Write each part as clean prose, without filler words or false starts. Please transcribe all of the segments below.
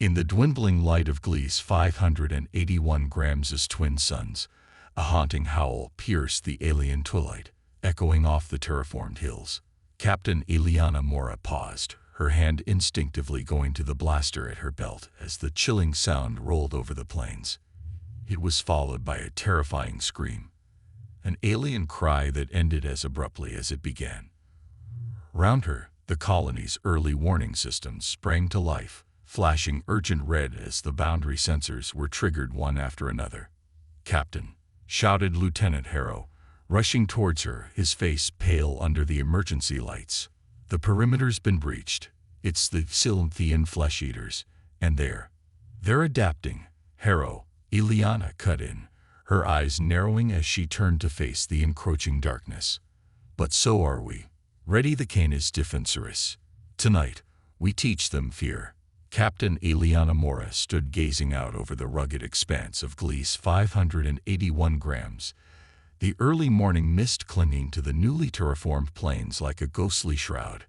In the dwindling light of Gliese 581 Grams' twin suns, a haunting howl pierced the alien twilight, echoing off the terraformed hills. Captain Ileana Mora paused, her hand instinctively going to the blaster at her belt as the chilling sound rolled over the plains. It was followed by a terrifying scream, an alien cry that ended as abruptly as it began. Round her, the colony's early warning systems sprang to life, flashing urgent red as the boundary sensors were triggered one after another. "Captain," shouted Lieutenant Harrow, rushing towards her, his face pale under the emergency lights. "The perimeter's been breached. It's the Silenthian flesh-eaters, and they're adapting." "Harrow," Ileana cut in, her eyes narrowing as she turned to face the encroaching darkness. "But so are we. Ready the canis defensoris. Tonight, we teach them fear." Captain Ileana Mora stood gazing out over the rugged expanse of Gliese 581 Grams, the early morning mist clinging to the newly terraformed plains like a ghostly shroud.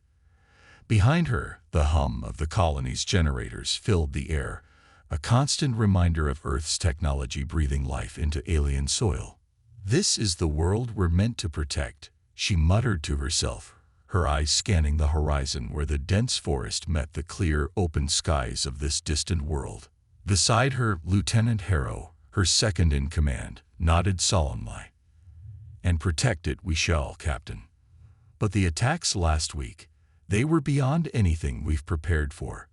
Behind her, the hum of the colony's generators filled the air, a constant reminder of Earth's technology breathing life into alien soil. "This is the world we're meant to protect," she muttered to herself, her eyes scanning the horizon where the dense forest met the clear, open skies of this distant world. Beside her, Lieutenant Harrow, her second-in-command, nodded solemnly. "And protect it we shall, Captain. But the attacks last week, they were beyond anything we've prepared for."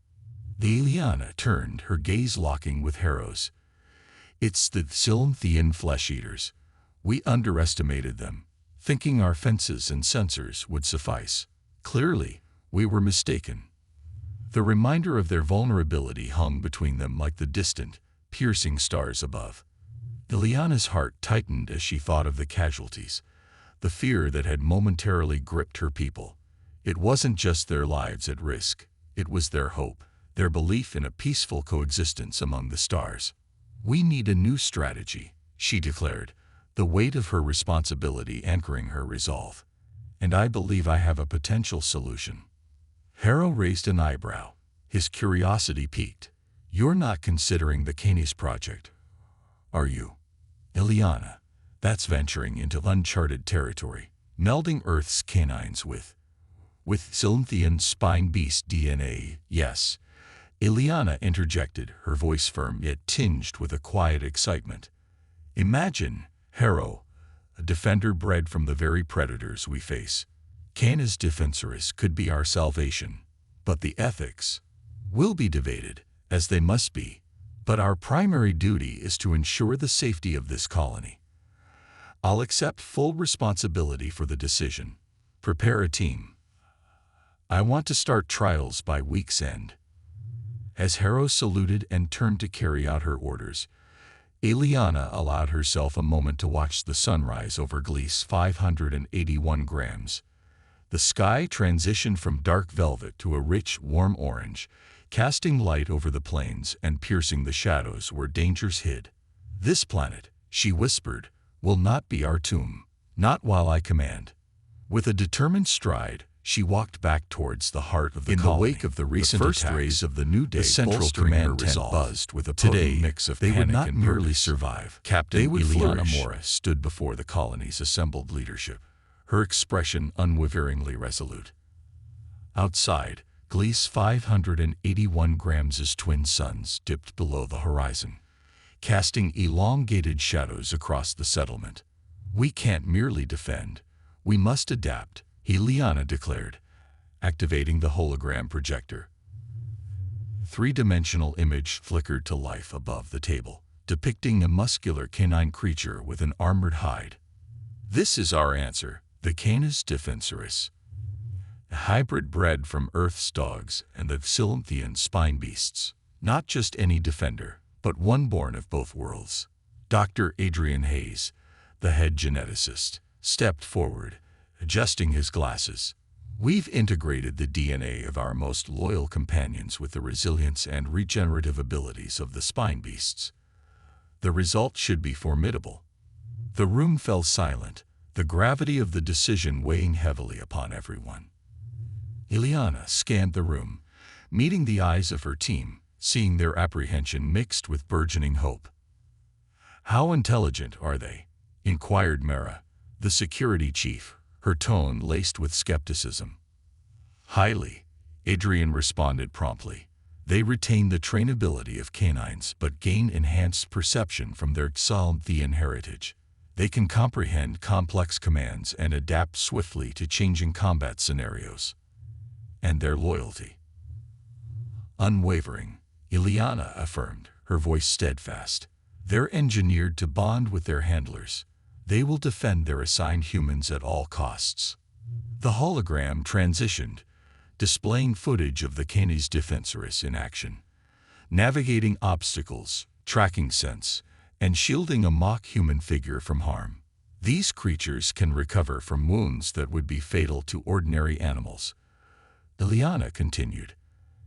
The Ileana turned, her gaze locking with Harrow's. "It's the Silenthian flesh-eaters. We underestimated them, thinking our fences and sensors would suffice. Clearly, we were mistaken." The reminder of their vulnerability hung between them like the distant, piercing stars above. Ileana's heart tightened as she thought of the casualties, the fear that had momentarily gripped her people. It wasn't just their lives at risk, it was their hope, their belief in a peaceful coexistence among the stars. "We need a new strategy," she declared, the weight of her responsibility anchoring her resolve. "And I believe I have a potential solution." Harrow raised an eyebrow, his curiosity piqued. "You're not considering the Canis project, are you?" "Ileana, that's venturing into uncharted territory, melding Earth's canines with Silenthian spine beast DNA." "Yes," Ileana interjected, her voice firm yet tinged with a quiet excitement. "Imagine, Harrow, a defender bred from the very predators we face. Canis defensoris could be our salvation. But the ethics will be debated, as they must be. But our primary duty is to ensure the safety of this colony. I'll accept full responsibility for the decision. Prepare a team. I want to start trials by week's end." As Harrow saluted and turned to carry out her orders, Ileana allowed herself a moment to watch the sunrise over Gliese 581 Grams. The sky transitioned from dark velvet to a rich, warm orange, casting light over the plains and piercing the shadows where dangers hid. "This planet," she whispered, "will not be our tomb, not while I command." With a determined stride, she walked back towards the heart of the colony. In the wake of the recent first rays of the new day, the central command tent buzzed with a potent mix of panic and purpose. They would not merely survive. Captain Ileana Mora stood before the colony's assembled leadership, her expression unwaveringly resolute. Outside, Gliese 581 Grams' twin suns dipped below the horizon, casting elongated shadows across the settlement. "We can't merely defend, we must adapt," Ileana declared, activating the hologram projector. Three-dimensional image flickered to life above the table, depicting a muscular canine creature with an armored hide. "This is our answer, the Canis defensoris, a hybrid bred from Earth's dogs and the Silenthian spine beasts. Not just any defender, but one born of both worlds." Dr. Adrian Hayes, the head geneticist, stepped forward, adjusting his glasses. "We've integrated the DNA of our most loyal companions with the resilience and regenerative abilities of the spine beasts. The result should be formidable." The room fell silent, the gravity of the decision weighing heavily upon everyone. Ileana scanned the room, meeting the eyes of her team, seeing their apprehension mixed with burgeoning hope. "How intelligent are they?" inquired Mara, the security chief, her tone laced with skepticism. "Highly," Adrian responded promptly. "They retain the trainability of canines but gain enhanced perception from their Xalanthian heritage. They can comprehend complex commands and adapt swiftly to changing combat scenarios. And their loyalty?" "Unwavering," Ileana affirmed, her voice steadfast. "They're engineered to bond with their handlers. They will defend their assigned humans at all costs." The hologram transitioned, displaying footage of the Canis Defensoris in action, navigating obstacles, tracking scents, and shielding a mock-human figure from harm. These creatures can recover from wounds that would be fatal to ordinary animals, Ileana continued,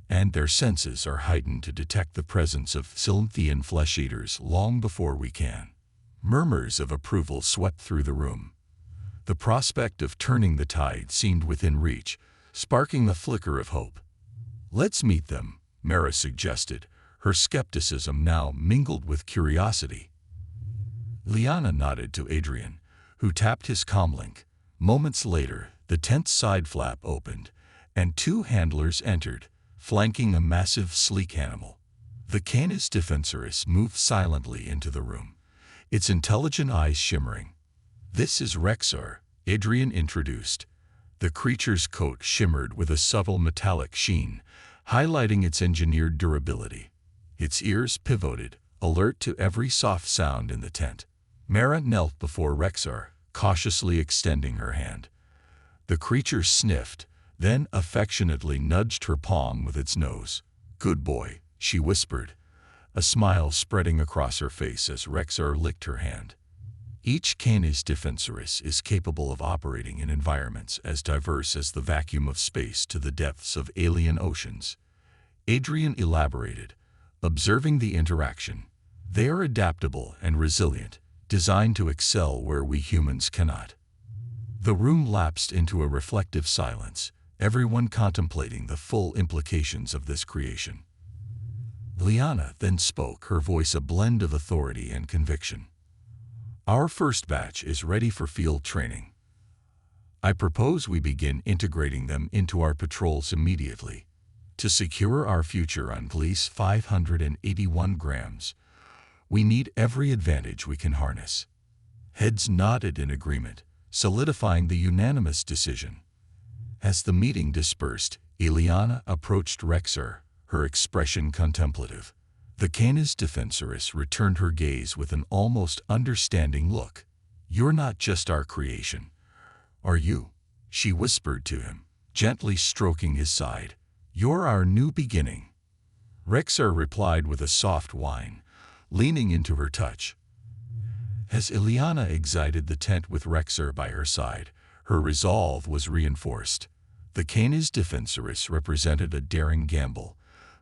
and their senses are heightened to detect the presence of Xalanthian flesh-eaters long before we can. Murmurs of approval swept through the room. The prospect of turning the tide seemed within reach, sparking a flicker of hope. "Let's meet them," Mara suggested, her skepticism now mingled with curiosity. Liana nodded to Adrian, who tapped his comlink. Moments later, the tent's side flap opened, and two handlers entered, flanking a massive, sleek animal. The Canis Defensoris moved silently into the room, its intelligent eyes shimmering. "This is Rexar," Adrian introduced. The creature's coat shimmered with a subtle metallic sheen, highlighting its engineered durability. Its ears pivoted, alert to every soft sound in the tent. Mara knelt before Rexar, cautiously extending her hand. The creature sniffed, then affectionately nudged her palm with its nose. "Good boy," she whispered, a smile spreading across her face as Rexar licked her hand. Each Canis Defensoris is capable of operating in environments as diverse as the vacuum of space to the depths of alien oceans. Adrian elaborated, observing the interaction. "They are adaptable and resilient, designed to excel where we humans cannot." The room lapsed into a reflective silence, everyone contemplating the full implications of this creation. Liana then spoke, her voice a blend of authority and conviction. "Our first batch is ready for field training. I propose we begin integrating them into our patrols immediately. To secure our future on Gliese 581 grams, we need every advantage we can harness." Heads nodded in agreement, solidifying the unanimous decision. As the meeting dispersed, Ileana approached Rexar, her expression contemplative. The Canis Defensoris returned her gaze with an almost understanding look. "You're not just our creation, are you?" she whispered to him, gently stroking his side. "You're our new beginning." Rexar replied with a soft whine, leaning into her touch. As Ileana exited the tent with Rexar by her side, her resolve was reinforced. The Canis Defensoris represented a daring gamble,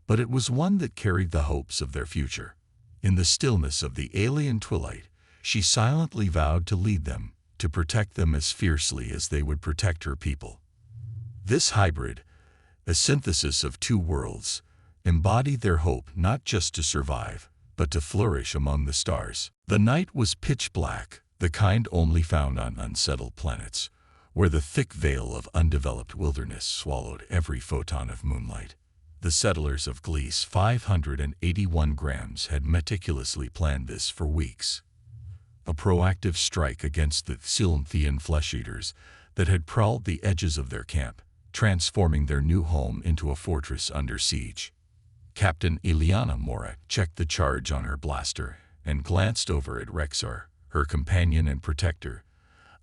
but it was one that carried the hopes of their future. In the stillness of the alien twilight, she silently vowed to lead them, to protect them as fiercely as they would protect her people. This hybrid, a synthesis of two worlds, embodied their hope not just to survive, but to flourish among the stars. The night was pitch black, the kind only found on unsettled planets, where the thick veil of undeveloped wilderness swallowed every photon of moonlight. The settlers of Gliese 581 grams had meticulously planned this for weeks. A proactive strike against the Xalanthian flesh-eaters that had prowled the edges of their camp, transforming their new home into a fortress under siege. Captain Ileana Mora checked the charge on her blaster and glanced over at Rexar, her companion and protector,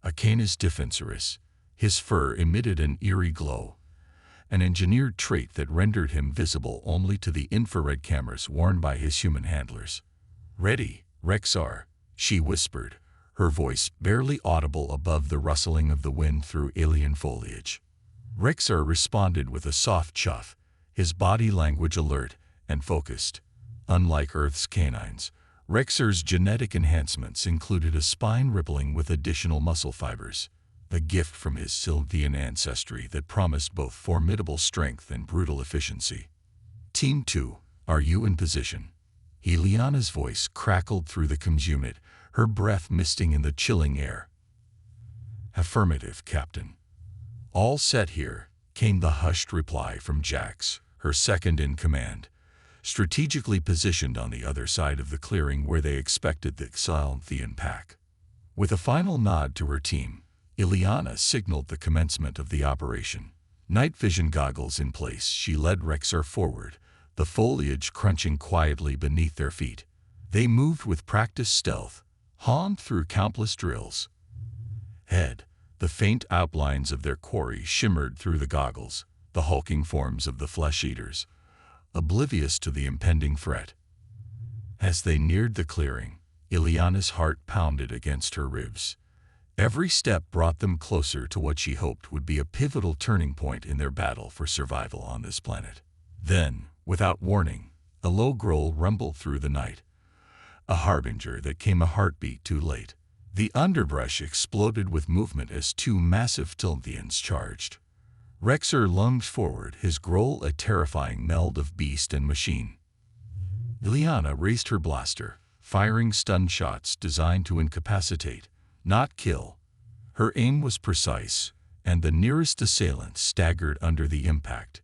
a Canis Defensoris. His fur emitted an eerie glow, an engineered trait that rendered him visible only to the infrared cameras worn by his human handlers. "Ready, Rexar," she whispered, her voice barely audible above the rustling of the wind through alien foliage. Rexar responded with a soft chuff, his body language alert and focused. Unlike Earth's canines, Rexar's genetic enhancements included a spine rippling with additional muscle fibers, a gift from his Xalanthian ancestry that promised both formidable strength and brutal efficiency. "Team 2, Are you in position? Eliana's voice crackled through the comms unit, her breath misting in the chilling air. Affirmative, Captain. All set here, came the hushed reply from Jax, her second-in-command, strategically positioned on the other side of the clearing where they expected the Xylanthian pack. With a final nod to her team, Eliana signaled the commencement of the operation. Night vision goggles in place, she led Rexar forward, the foliage crunching quietly beneath their feet. They moved with practiced stealth, honed through countless drills. Ahead, the faint outlines of their quarry shimmered through the goggles, the hulking forms of the flesh-eaters, oblivious to the impending threat. As they neared the clearing, Eliana's heart pounded against her ribs. Every step brought them closer to what she hoped would be a pivotal turning point in their battle for survival on this planet. Then, without warning, a low growl rumbled through the night, a harbinger that came a heartbeat too late. The underbrush exploded with movement as two massive Xylanthians charged. Rexar lunged forward, his growl a terrifying meld of beast and machine. Eliana raised her blaster, firing stun shots designed to incapacitate, not kill. Her aim was precise, and the nearest assailant staggered under the impact,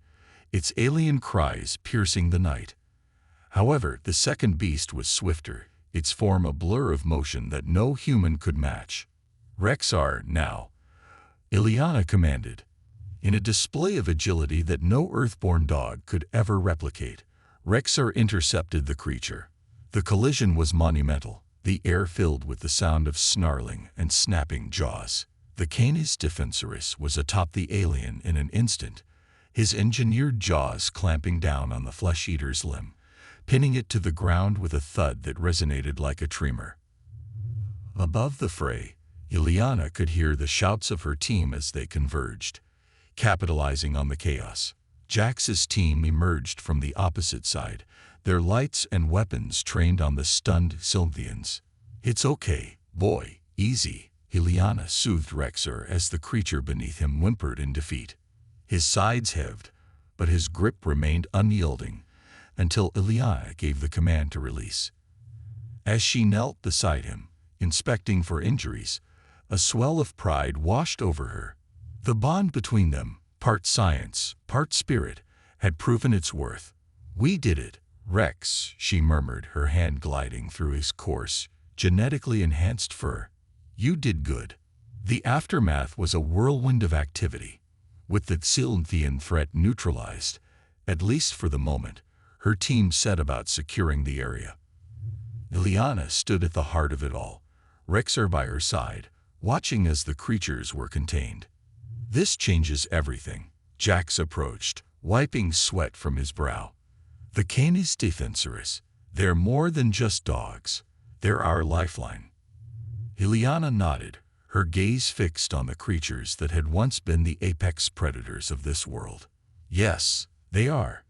its alien cries piercing the night. However, the second beast was swifter, its form a blur of motion that no human could match. Rexar, now, Eliana commanded. In a display of agility that no earthborn dog could ever replicate, Rexar intercepted the creature. The collision was monumental, the air filled with the sound of snarling and snapping jaws. The Canis Defensorus was atop the alien in an instant, his engineered jaws clamping down on the flesh-eater's limb, pinning it to the ground with a thud that resonated like a tremor. Above the fray, Eliana could hear the shouts of her team as they converged, capitalizing on the chaos. Jax's team emerged from the opposite side, their lights and weapons trained on the stunned Xylanthians. "It's okay, boy, easy," Eliana soothed Rexar as the creature beneath him whimpered in defeat. His sides heaved, but his grip remained unyielding until Eliana gave the command to release. As she knelt beside him, inspecting for injuries, a swell of pride washed over her. The bond between them, part science, part spirit, had proven its worth. "We did it, Rex," she murmured, her hand gliding through his coarse, genetically enhanced fur. "You did good." The aftermath was a whirlwind of activity. With the Xylanthian threat neutralized, at least for the moment, her team set about securing the area. Eliana stood at the heart of it all, Rexar by her side, watching as the creatures were contained. "This changes everything," Jax approached, wiping sweat from his brow. "The Canis Defensorus, they're more than just dogs. They're our lifeline." Eliana nodded, her gaze fixed on the creatures that had once been the apex predators of this world. "Yes, they are.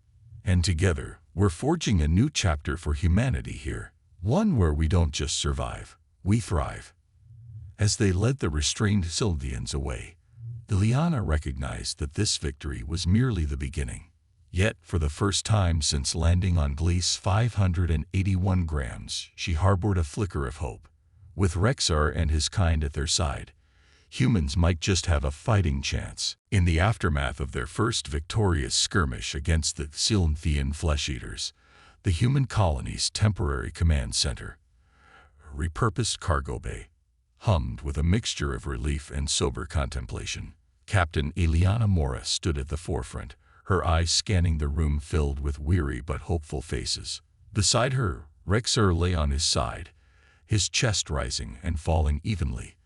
And together, we're forging a new chapter for humanity here, one where we don't just survive, we thrive." As they led the restrained Xylanthians away, Eliana recognized that this victory was merely the beginning. Yet, for the first time since landing on Gliese 581 grams, she harbored a flicker of hope. With Rexar and his kind at their side, humans might just have a fighting chance. In the aftermath of their first victorious skirmish against the Xylanthian flesh-eaters, the human colony's temporary command center, a repurposed cargo bay, hummed with a mixture of relief and sober contemplation. Captain Eliana Mora stood at the forefront, her eyes scanning the room filled with weary but hopeful faces. Beside her, Rexar lay on his side, his chest rising and falling evenly,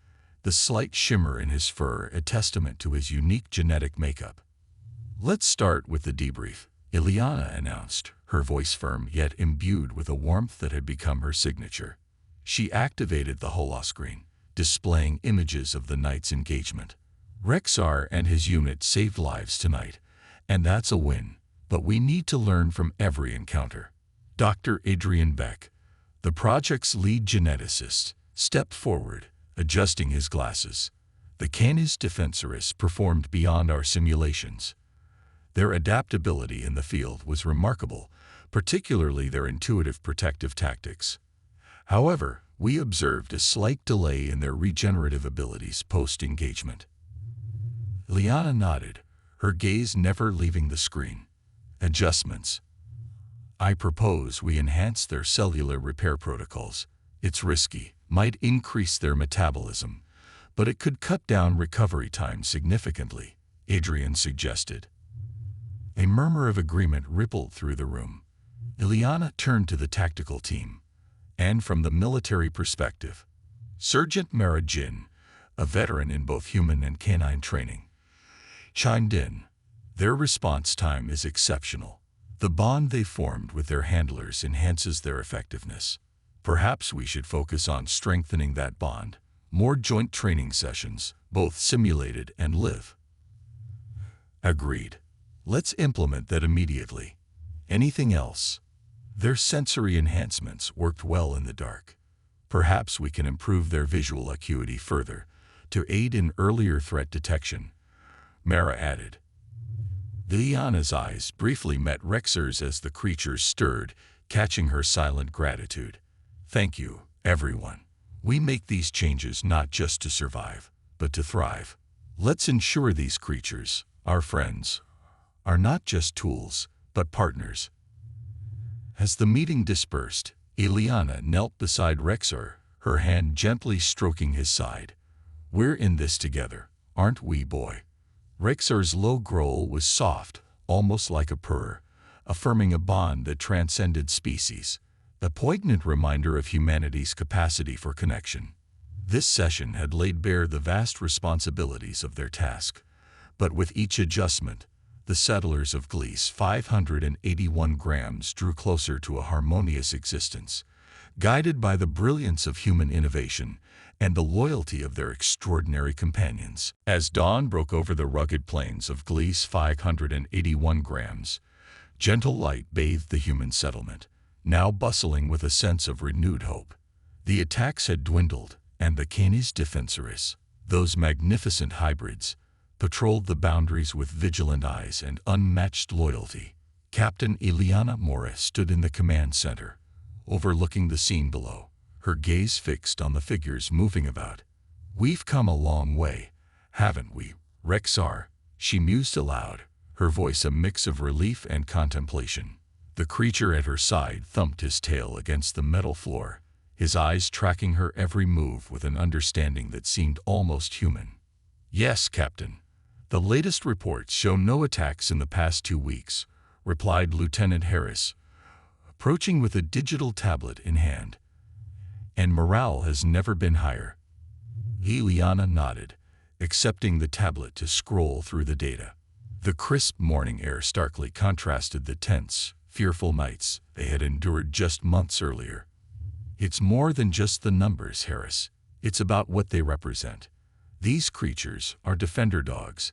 the slight shimmer in his fur a testament to his unique genetic makeup. "Let's start with the debrief," Eliana announced, her voice firm yet imbued with a warmth that had become her signature. She activated the holoscreen, displaying images of the night's engagement. "Rexar and his unit saved lives tonight, and that's a win, but we need to learn from every encounter." Dr. Adrian Beck, the project's lead geneticist, stepped forward, adjusting his glasses. "The Canis Defensorus performed beyond our simulations. Their adaptability in the field was remarkable, particularly their intuitive protective tactics. However, we observed a slight delay in their regenerative abilities post-engagement. Liana nodded, her gaze never leaving the screen. Adjustments. I propose we enhance their cellular repair protocols. It's risky, might increase their metabolism, but it could cut down recovery time significantly, Adrian suggested. A murmur of agreement rippled through the room. Ileana turned to the tactical team, and from the military perspective, Sergeant Mara Jin, a veteran in both human and canine training, chimed in. Their response time is exceptional. The bond they formed with their handlers enhances their effectiveness. Perhaps we should focus on strengthening that bond. More joint training sessions, both simulated and live. Agreed. Let's implement that immediately. Anything else? Their sensory enhancements worked well in the dark. Perhaps we can improve their visual acuity further to aid in earlier threat detection, Mara added. Liliana's eyes briefly met Rexer's as the creature stirred, catching her silent gratitude. Thank you, everyone. We make these changes not just to survive, but to thrive. Let's ensure these creatures, our friends, are not just tools, but partners. As the meeting dispersed, Ileana knelt beside Rexer, her hand gently stroking his side. We're in this together, aren't we, boy? Rexer's low growl was soft, almost like a purr, affirming a bond that transcended species, a poignant reminder of humanity's capacity for connection. This session had laid bare the vast responsibilities of their task, but with each adjustment, the settlers of Gliese 581 grams drew closer to a harmonious existence, guided by the brilliance of human innovation and the loyalty of their extraordinary companions. As dawn broke over the rugged plains of Gliese 581 grams, gentle light bathed the human settlement, now bustling with a sense of renewed hope. The attacks had dwindled, and the Canis Defensoris, those magnificent hybrids, patrolled the boundaries with vigilant eyes and unmatched loyalty. Captain Ileana Morris stood in the command center, overlooking the scene below, her gaze fixed on the figures moving about. We've come a long way, haven't we, Rexar? She mused aloud, her voice a mix of relief and contemplation. The creature at her side thumped his tail against the metal floor, his eyes tracking her every move with an understanding that seemed almost human. Yes, Captain. The latest reports show no attacks in the past 2 weeks, replied Lieutenant Harris, approaching with a digital tablet in hand. And morale has never been higher. Ileana nodded, accepting the tablet to scroll through the data. The crisp morning air starkly contrasted the tense, fearful nights they had endured just months earlier. It's more than just the numbers, Harris. It's about what they represent. These creatures are defender dogs.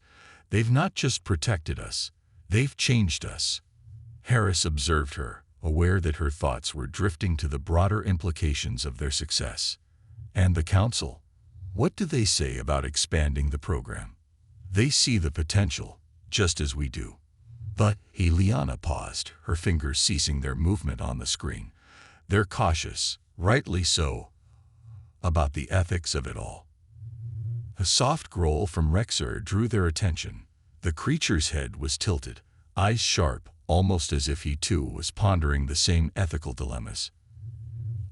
They've not just protected us, they've changed us. Harris observed her, aware that her thoughts were drifting to the broader implications of their success. And the Council? What do they say about expanding the program? They see the potential, just as we do. But Ileana paused, her fingers ceasing their movement on the screen. They're cautious, rightly so, about the ethics of it all. A soft growl from Rexer drew their attention. The creature's head was tilted, eyes sharp, almost as if he too was pondering the same ethical dilemmas.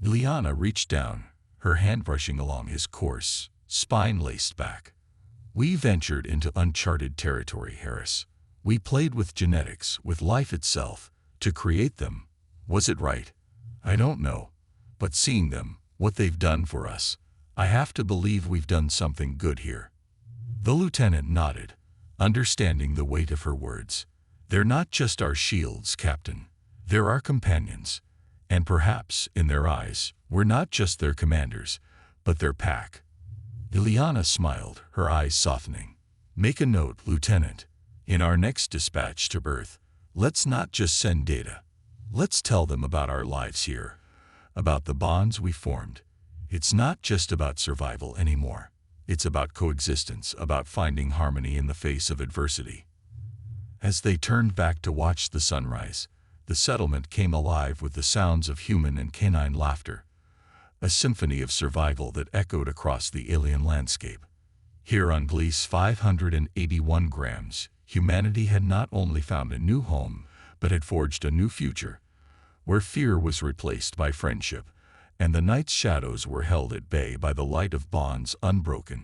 Ileana reached down, her hand brushing along his coarse, spine-laced back. We ventured into uncharted territory, Harris. We played with genetics, with life itself, to create them. Was it right? I don't know. But seeing them, what they've done for us, I have to believe we've done something good here. The lieutenant nodded, understanding the weight of her words. They're not just our shields, Captain. They're our companions. And perhaps, in their eyes, we're not just their commanders, but their pack. Ileana smiled, her eyes softening. Make a note, Lieutenant. In our next dispatch to Earth, let's not just send data. Let's tell them about our lives here, about the bonds we formed. It's not just about survival anymore. It's about coexistence, about finding harmony in the face of adversity. As they turned back to watch the sunrise, the settlement came alive with the sounds of human and canine laughter, a symphony of survival that echoed across the alien landscape. Here on Gliese 581 grams, humanity had not only found a new home, but had forged a new future, where fear was replaced by friendship, and the night's shadows were held at bay by the light of bonds unbroken.